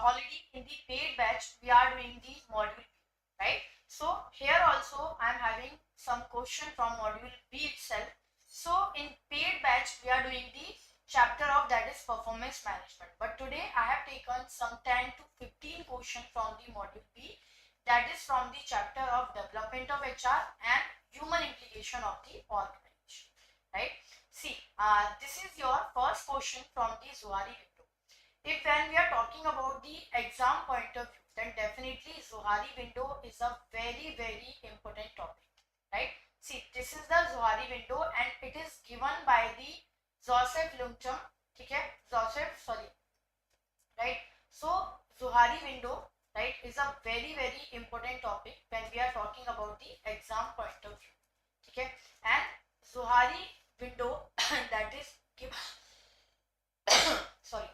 already in the paid batch we are doing the module B, right? So here also I am having some question from module B itself. So in paid batch we are doing the chapter of that is performance management, but today I have taken some 10 to 15 questions from the module B, that is from the chapter of development of HR and human implication of the organization, right? See, this is your first question from the Zohari window. If when we are talking about the exam point of view, then definitely Zohari window is a very important topic, right? See, this is the Zohari window and it is given by the Joseph Lungcham, okay? Right? So Zohari window, right, is a very important topic when we are talking about the exam point of view, okay? And Zohari window that is given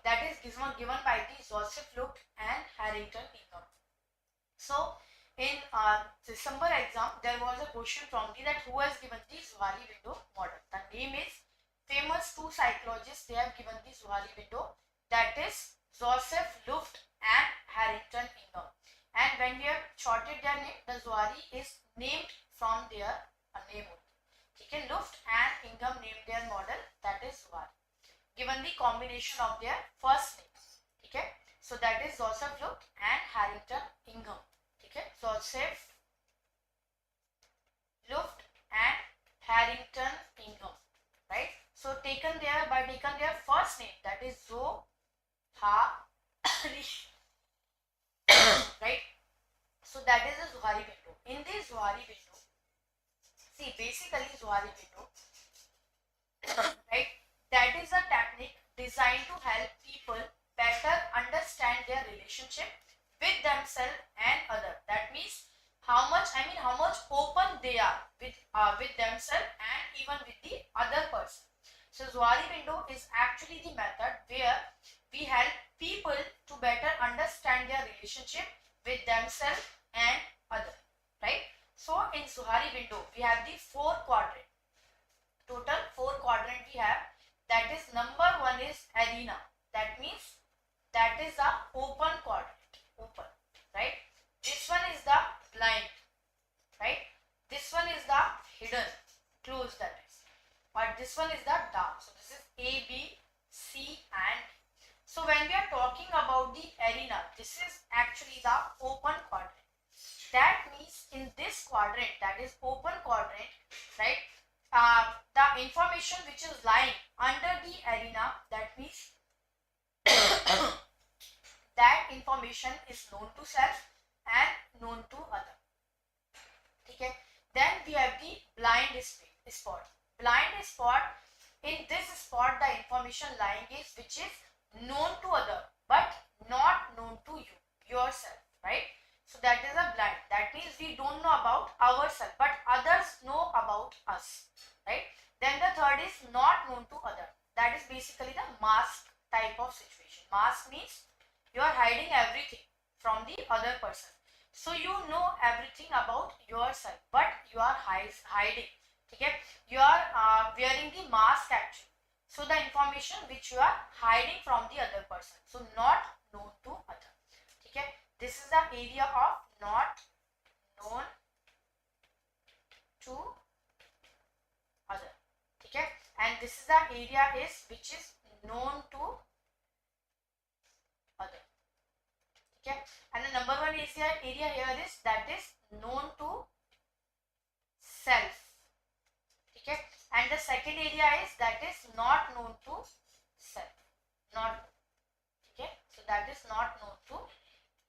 that is given by the Joseph Luke and Harrington Ingham. So in December exam there was a question from the that who has given the Zohari window model. The name is famous two psychologists, they have given the Zohari window, that is Joseph Luft and Harrington Ingham. And when we have shorted their name, the Zohari is named from their name only. Okay, Luft and Ingham named their model, that is Zohari, given the combination of their first names. Okay, so that is Joseph Luft and Harrington Ingham. Okay, Joseph Luft and Harrington Ingham, right? So taken their first name, that is Zohari, right? So that is the Zohari window. In this Zohari window, see, basically Zohari window, right, that is a technique designed to help people better understand their relationship with themselves and others. That means how much open they are with themselves and even with the other person. So Zohari window is actually the method where we help people to better understand their relationship with themselves and others, right? So in Zohari window we have the 4 quadrant. Total 4 quadrant we have. That is, number 1 is arena. That means that is the open quadrant, open, right? This one is the blind, right? This one is the hidden, closed, that is. But this one is the dark. So this is A, B, C and D. So when we are talking about the arena, this is actually the open quadrant. That means in this quadrant, that is open quadrant, right, the information which is lying under the arena, that means that information is known to self and known to other. Okay. Then we have the blind spot. Blind spot, in this spot the information lying is which is known to other but not known to you, yourself, right? So that is a blind. That means we don't know about ourselves but others know about us, right? Then the third is not known to other. That is basically the mask type of situation. Mask means you are hiding everything from the other person. So you know everything about yourself but you are hiding. Okay? You are wearing the mask actually. So the information which you are hiding from the other person. So not known to other. Okay? This is the area of not known to other. Okay? And this is the area is which is known to other. Okay? And the number 1 area here is that is known to self. Okay? And the second area is that is not known to self. Not. Okay? So that is not known to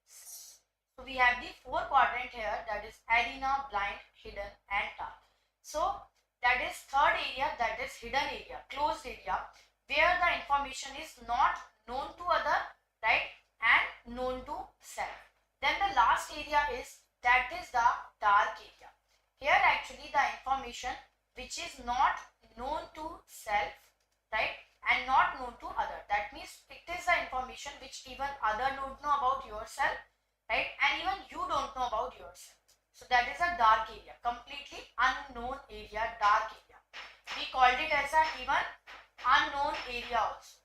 self. So we have the 4 quadrant here, that is arena, blind, hidden and dark. So that is third area, that is hidden area, closed area, where the information is not known to other, right, and known to self. Then the last area is that is the dark area. Here actually the information which is not known to self, right, and not known to other. That means it is the information which even other don't know about yourself, right, and even you don't know about yourself. So that is a dark area, completely unknown area, dark area. We called it as a even unknown area also.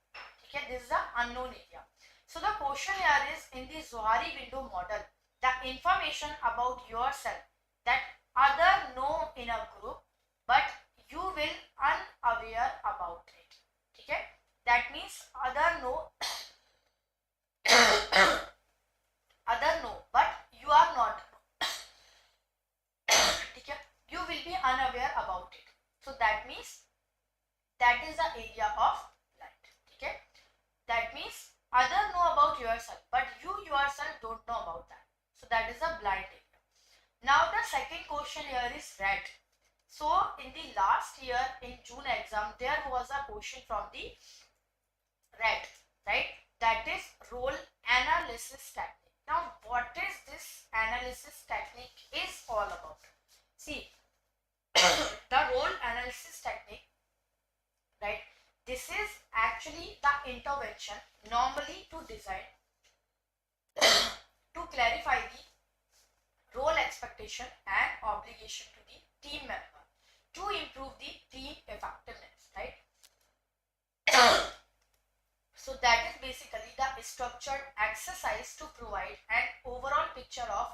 Okay, this is the unknown area. So the question here is, in the Zohari window model, the information about yourself that other know in a group but you will unaware about it. Okay, that means other know other know but you are not okay, you will be unaware about it. So that means that is the area of blind. Okay, that means other know about yourself but you yourself don't know about that. So that is a blind area. Now the second question here is red. So in the last year in June exam there was a question from the red, right? That is role analysis technique. Now what is this analysis technique is all about? See, the role analysis technique, right? This is actually the intervention normally to design to clarify the role expectation and obligation to the team member to improve the team effectiveness, right? So that is basically the structured exercise to provide an overall picture of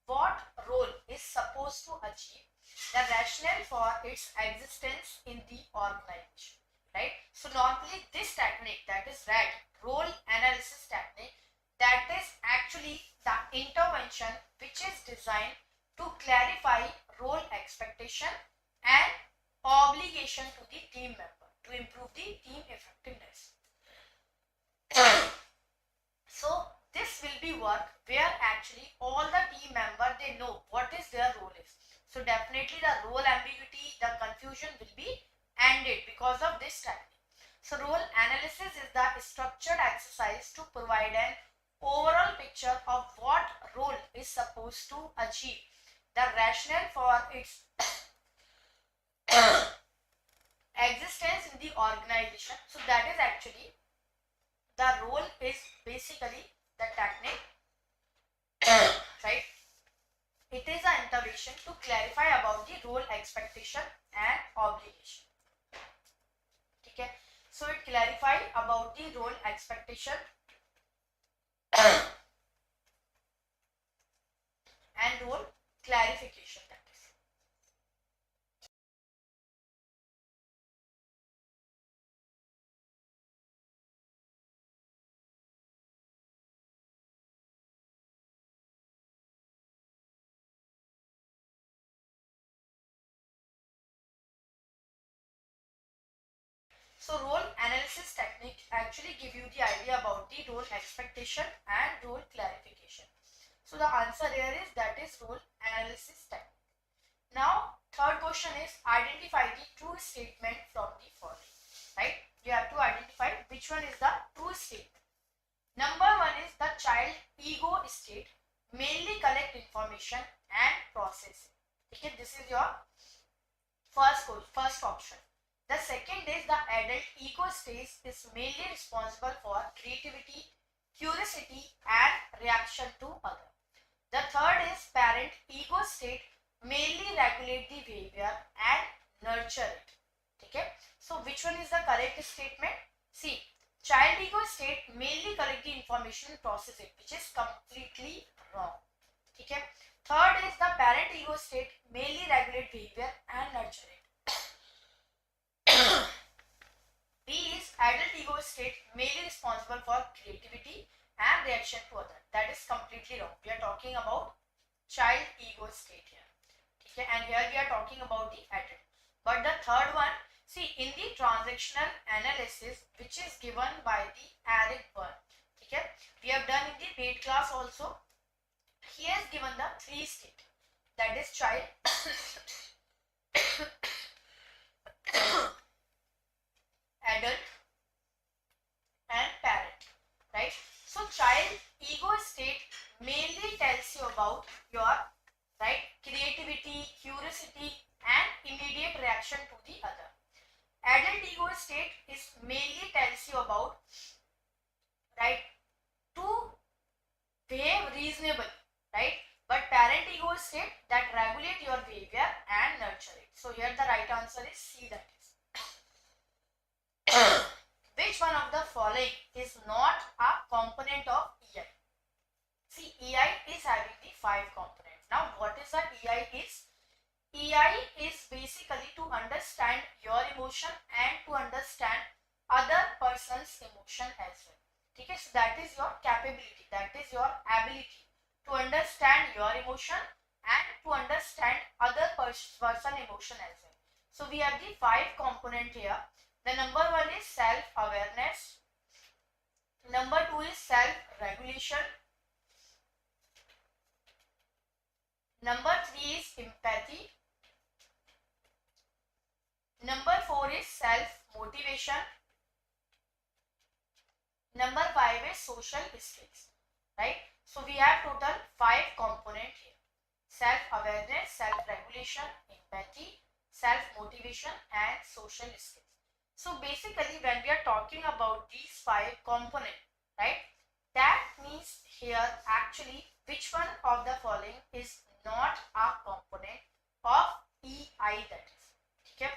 what role is supposed to achieve, the rationale for its existence in the organization, right? So normally this technique, that is RAD, role analysis technique, that is actually the intervention which is designed to clarify role expectation and obligation to the team member to improve the team effectiveness. So this will be work where actually all the team member they know what is their role is. So definitely the role ambiguity, the confusion will be ended because of this technique. So role analysis is the structured exercise to provide an overall picture of what role is supposed to achieve, the rationale for its existence in the organization. So that is actually the role is basically the technique, right? It is an intervention to clarify about the role expectation and obligation. Okay, so it clarify about the role expectation and role clarification, that is. So role analysis technique actually give you the idea about the role expectation and role clarification. So the answer here is that is role analysis technique. Now third question is identify the true statement from the following, right? You have to identify which one is the true statement. Number one is the child ego state mainly collect information and process it. Okay, this is your first option. The second is the adult ego state is mainly responsible for creativity, curiosity and reaction to other. The third is parent ego state mainly regulate the behavior and nurture it. Okay, so which one is the correct statement? See, child ego state mainly collect the information and process it, which is completely wrong. Okay, third is the parent ego state mainly regulate behavior and nurture it. B is adult ego state mainly responsible for creativity and reaction to other. That is completely wrong. We are talking about child ego state here. Okay, and here we are talking about the adult. But the third one, see, in the transactional analysis which is given by the Eric Byrne, okay, we have done in the paid class also. He has given the three state, that is child, adult and parent, right? So child ego state mainly tells you about your, right, creativity, curiosity and immediate reaction to the other. Adult ego state is mainly tells you about, right, to behave reasonably, right? But parent ego state that regulate your behavior and nurture it. So here the right answer is C, that is. Which one of the following is not a component of EI. See, EI is having the 5 components. Now what is the EI is? EI is basically to understand your emotion and to understand other person's emotion as well. Okay, so that is your capability, that is your ability to understand your emotion and to understand other person emotion as well. So we have the 5 component here. The number 1 is self-awareness. Number 2 is self-regulation. Number 3 is empathy. Number 4 is self-motivation. Number 5 is social skills, right? So we have total 5 components here. Self-awareness, self-regulation, empathy, self-motivation and social skills. So basically when we are talking about these 5 components, right, that means here actually which one of the following is not a component of EI, that is. Okay.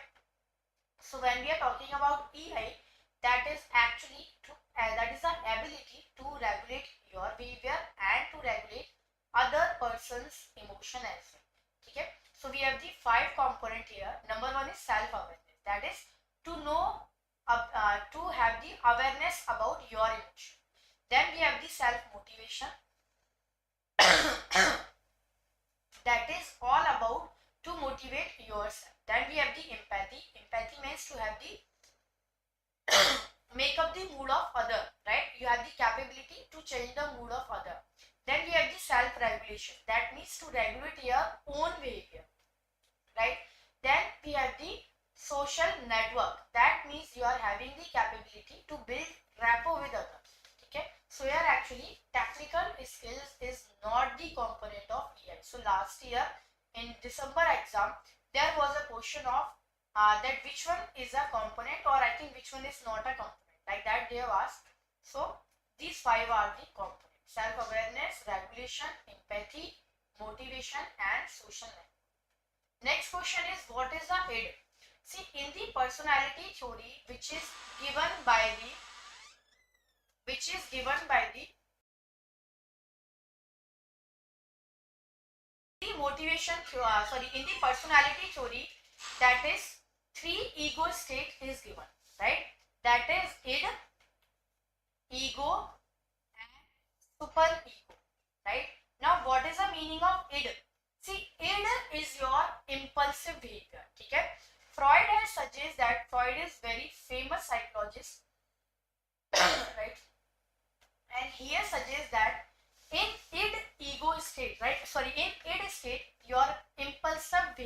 So when we are talking about EI, that is actually that is the ability to regulate your behavior and to regulate other person's emotion as well. Okay. So we have the 5 component here. Number 1 is self-awareness. That is to know, to have the awareness about your emotion. Then we have the self-motivation. That is all about to motivate yourself. Then we have the empathy. Empathy means to have the make up the mood of other, right? You have the capability to change the mood of other. Then we have the self-regulation. That means to regulate your own behavior, right? Then we have the social network. That means you are having the capability to build rapport with others. Okay. So here actually technical skills is not the component of EI. So last year in December exam, there was a question of that which one is a component, or I think which one is not a component, like that they have asked. So these 5 are the components: self-awareness, regulation, empathy, motivation and social network. Next question is, what is the id? See, in the personality theory which is given by the motivation in the personality theory, that is 3 ego state is given, right? That is id, ego and super ego, right? Now what is the meaning of id? See, id is your impulsive behavior. Okay. Freud has suggested that, Freud is very famous psychologist, right? And he has suggested that in id ego state, right? Sorry, in id state, your impulsive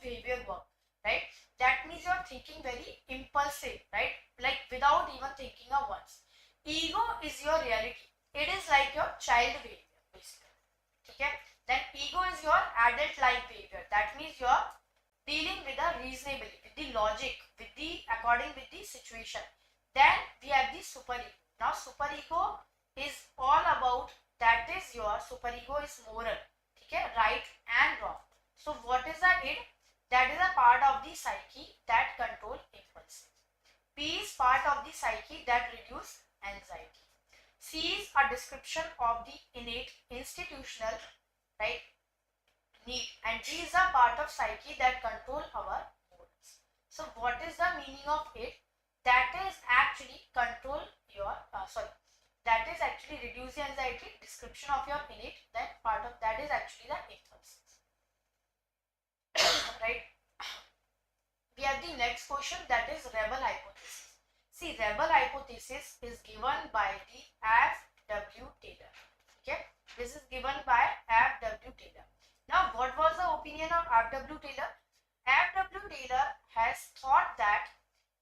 behavior work, right? That means you are thinking very impulsive, right? Like without even thinking of once. Ego is your reality. It is like your child behavior, basically. Okay. Then ego is your adult-like behavior. That means you are dealing with the reasonably, with the logic, with the according with the situation. Then we have the super ego. Now super ego is all about, that is your super ego is moral, okay, right and wrong. So what is the id? That is a part of the psyche that control impulses. P is part of the psyche that reduce anxiety. C is a description of the innate institutional, right, need, and D is a part of psyche that control our morals. So what is the meaning of it? That is actually control your that is actually reduce the anxiety, description of your innate, then part of that is actually the impulses. Right. We have the next question, that is rebel hypothesis. See, rebel hypothesis is given by the F.W. Taylor. Okay, this is given by F.W. Taylor. Now, what was the opinion of F.W. Taylor? F.W. Taylor has thought that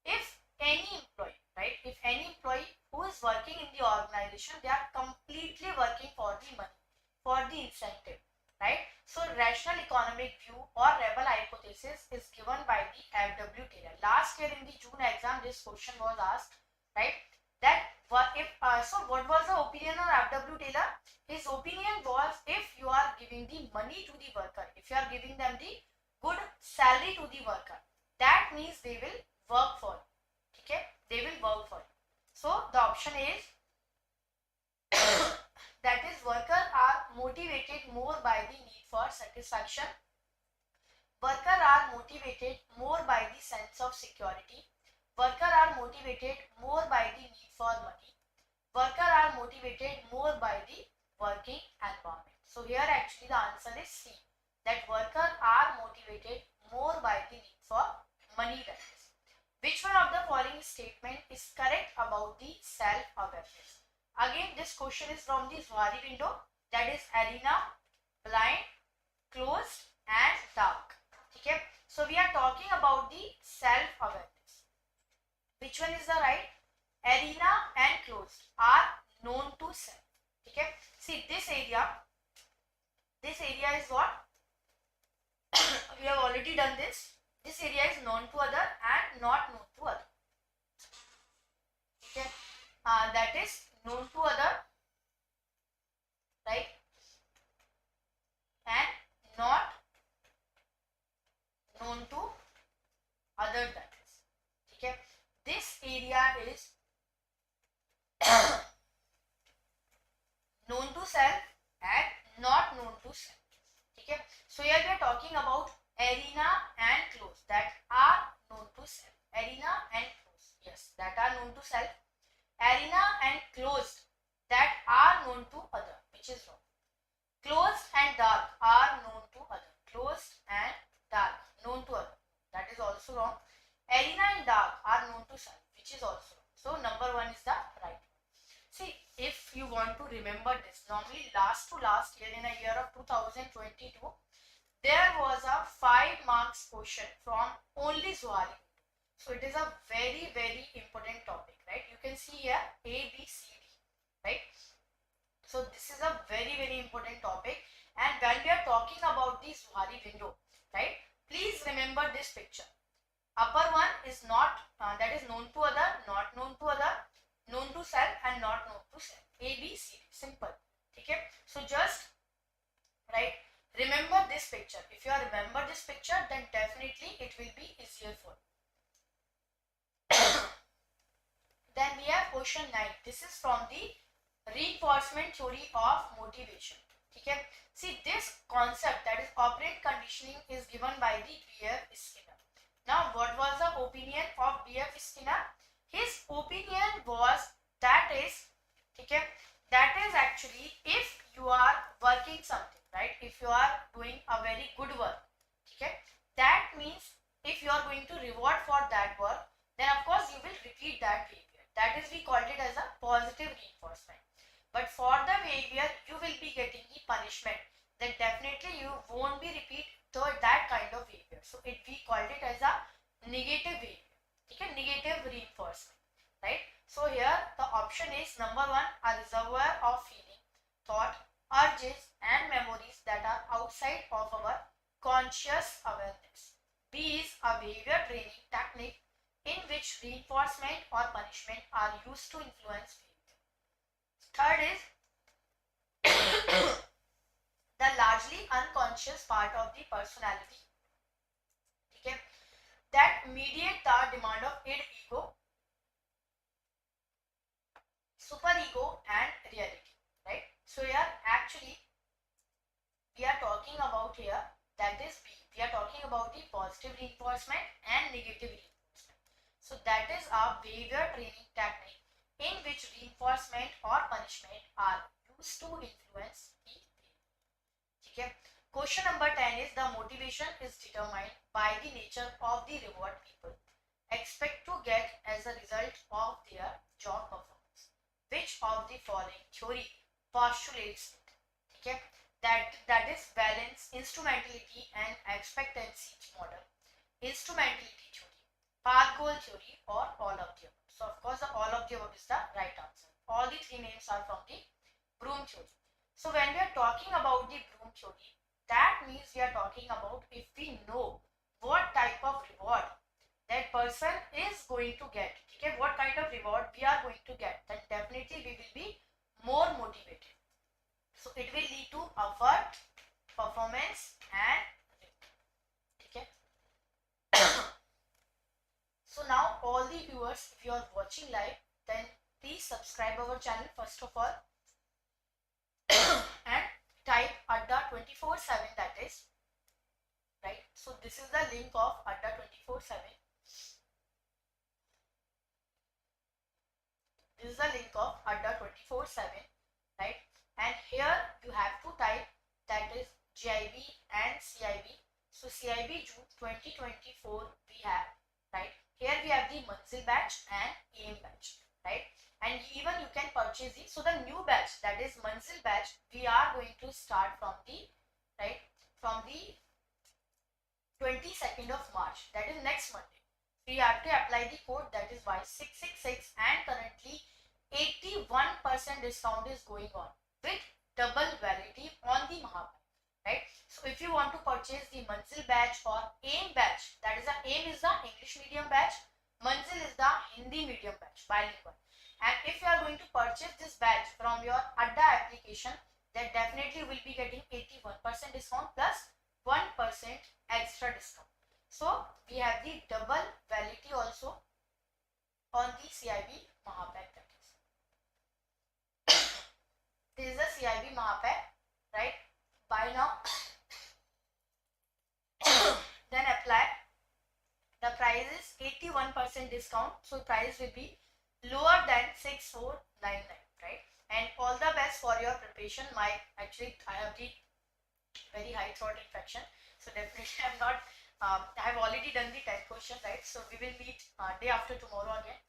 if any employee, right, if any employee who is working in the organization, they are completely working for the money, for the incentive, right? So rational economic view or rebel hypothesis is given by the F.W. Taylor. Last year in the June exam, this question was asked, right? That if so what was the opinion of F.W. Taylor? His opinion was, if you are giving the money to the worker, if you are giving them the good salary to the worker, that means they will work for you. Okay, they will work for you. So the option is satisfaction. Workers are motivated more by the sense of security. Workers are motivated more by the need for money. Workers are motivated more by the working environment. So here actually the answer is C, that workers are motivated more by the need for money, that is. Which one of the following statement is correct about the self-awareness? Again, this question is from the Zohari window, that is arena, blind, closed and dark. Okay, so we are talking about the self-awareness. Which one is the right? Arena and closed are known to self. Okay, see this area is what? We have already done this. This area is known to other and not known to other. Okay, that is known to other, right, and not known to other, that is. Okay, this area is known to self and not known to self. Okay, so here we are talking about arena and close that are known to self. Arena and close, yes, that are known to self. Arena and closed that are known to other, which is wrong. Closed and dark are known to other. Closed and dark known to other, that is also wrong. Arena and dark are known to self, which is also wrong. So number 1 is the right one. See, if you want to remember this, normally last year, in a year of 2022, there was a 5 marks question from only Zohari. So it is a very, very important topic, right? You can see here A, B, C, D, right? So this is a very, very important topic. And when we are talking about the Zohari window, right? Please remember this picture. Upper one is not, that is known to other, not known to other, known to self and not known to self. A, B, C, D. Simple. Okay. So just, right, remember this picture. If you remember this picture, then definitely it will be easier for you. Then we have question 9. This is from the reinforcement theory of motivation. Okay. See, this concept, that is operant conditioning, is given by the B.F. Skinner. Now, what was the opinion of B.F. Skinner? His opinion was that is actually, if you are working something, right, if you are doing a very good work, okay, that means if you are going to reward for that work, then of course you will repeat that behavior. That is, we called it as a positive reinforcement. But for the behavior you will be getting the punishment, then definitely you won't be repeat that kind of behavior. So we called it as a negative behavior. Okay, negative reinforcement, right? So here the option is number 1, a reservoir of feeling, thought, urges and memories that are outside of our conscious awareness. B is a behavior training technique in which reinforcement or punishment are used to influence behavior. Third is the largely unconscious part of the personality, okay, that mediate the demand of id, ego, superego and reality, right? So here actually we are talking about here, that is B. We are talking about the positive reinforcement and negative reinforcement. So that is our behavior training technique in which reinforcement or punishment are used to influence the behavior. Okay. Question number 10 is the motivation is determined by the nature of the reward people expect to get as a result of their job performance. Which of the following theory postulates it? Okay. That is balance, instrumentality and expectancy model, instrumentality theory, path goal theory, or all of the above. So of course the all of the above is the right answer. All the 3 names are from the Bloom theory. So when we are talking about the Bloom theory, that means we are talking about if we know what type of reward that person is going to get, okay, what kind of reward we are going to get, then definitely we will be more motivated. So it will lead to effort, performance and okay. So now all the viewers, if you are watching live, then please subscribe our channel first of all and type Adda 24/7, that is, right? So this is the link of Adda 24/7. This is the link of Adda 24/7, right? And here you have to type, that is GIB and CIB. So CIB June 2024 we have, right? Here we have the Manzil batch and AIM batch, right? And even you can purchase the, so the new batch, that is Manzil batch, we are going to start from the, right, from the 22nd of March, that is next Monday. So you have to apply the code, that is Y666, and currently 81% discount is going on with double validity on the Mahapacks, right? So if you want to purchase the Manzil batch or AIM batch, that is, the AIM is the English medium batch, Manzil is the Hindi medium batch, bilingual. And if you are going to purchase this batch from your Adda application, then definitely will be getting 81% discount plus 1% extra discount. So we have the double validity also on the CIB Mahapack, that is. This is the CIB Mahapack, right? Buy now, then apply. The price is 81% discount, so price will be lower than 6499, right? And all the best for your preparation. I have the very high throat infection, so definitely I have already done the 10 question, right? So we will meet day after tomorrow again.